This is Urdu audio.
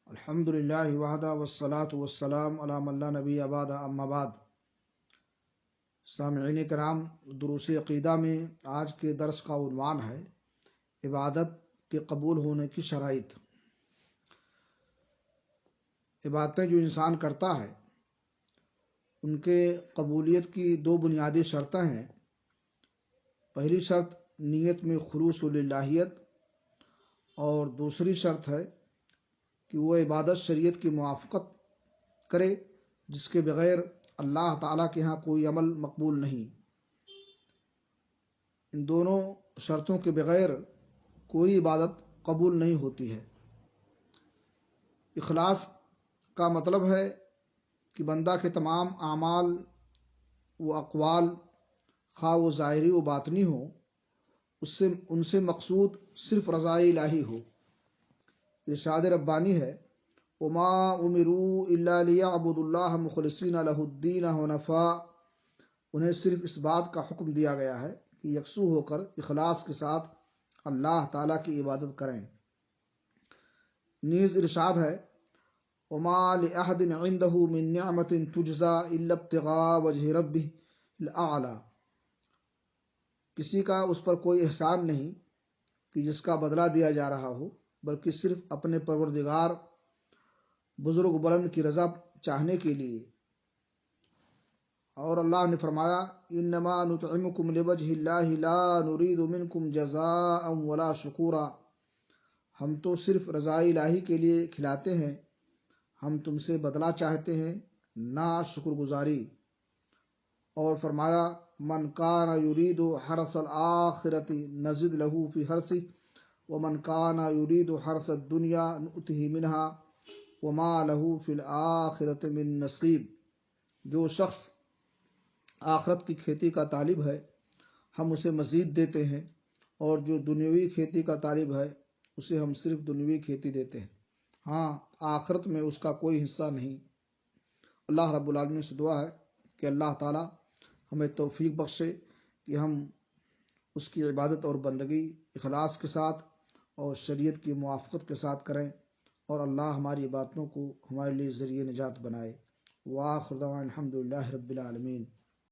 الحمد للہ وحدہ والصلاة والسلام علی من لا نبی بعد اما بعد۔ سامعین کرام، دروس عقیدہ میں آج کے درس کا عنوان ہے عبادت کے قبول ہونے کی شرائط۔ عبادتیں جو انسان کرتا ہے ان کے قبولیت کی دو بنیادی شرطیں ہیں۔ پہلی شرط نیت میں خلوص و للہیت، اور دوسری شرط ہے کہ وہ عبادت شریعت کی موافقت کرے، جس کے بغیر اللہ تعالیٰ کے ہاں کوئی عمل مقبول نہیں۔ ان دونوں شرطوں کے بغیر کوئی عبادت قبول نہیں ہوتی ہے۔ اخلاص کا مطلب ہے کہ بندہ کے تمام اعمال و اقوال، خواہ وہ ظاہری و باطنی ہوں، ان سے مقصود صرف رضا الہی ہو۔ ارشاد ربانی ہے، وما امروا الا لیعبدوا اللہ مخلصین لہ الدین حنفاء۔ انہیں صرف اس بات کا حکم دیا گیا ہے کہ یکسو ہو کر اخلاص کے ساتھ اللہ تعالیٰ کی عبادت کریں۔ نیز ارشاد ہے، وما لأحد عنده من نعمت تجزا الا ابتغاء وجہ ربہ الاعلی۔ کسی کا اس پر کوئی احسان نہیں کہ جس کا بدلہ دیا جا رہا ہو، بلکہ صرف اپنے پروردگار بزرگ بلند کی رضا چاہنے کے لیے۔ اور اللہ نے فرمایا، انما نطعمکم لوجہ اللہ لا نرید منکم جزاء ولا شکورا۔ ہم تو صرف رضا الہی کے لیے کھلاتے ہیں، ہم تم سے بدلہ چاہتے ہیں، نہ شکر گزاری۔ اور فرمایا، من کان یرید حرث الآخرۃ نزد لہ فی حرثہ ومن کان یرید حرث الدنیا نؤتہ منہا وما لہ فی الآخرۃ من نصیب۔ جو شخص آخرت کی کھیتی کا طالب ہے ہم اسے مزید دیتے ہیں، اور جو دنیوی کھیتی کا طالب ہے اسے ہم صرف دنیوی کھیتی دیتے ہیں، ہاں آخرت میں اس کا کوئی حصہ نہیں۔ اللہ رب العالمین سے دعا ہے کہ اللہ تعالی ہمیں توفیق بخشے کہ ہم اس کی عبادت اور بندگی اخلاص کے ساتھ اور شریعت کی موافقت کے ساتھ کریں، اور اللہ ہماری عبادتوں کو ہمارے لیے ذریعہ نجات بنائے۔ وآخر دعوانا الحمد للہ رب العالمین۔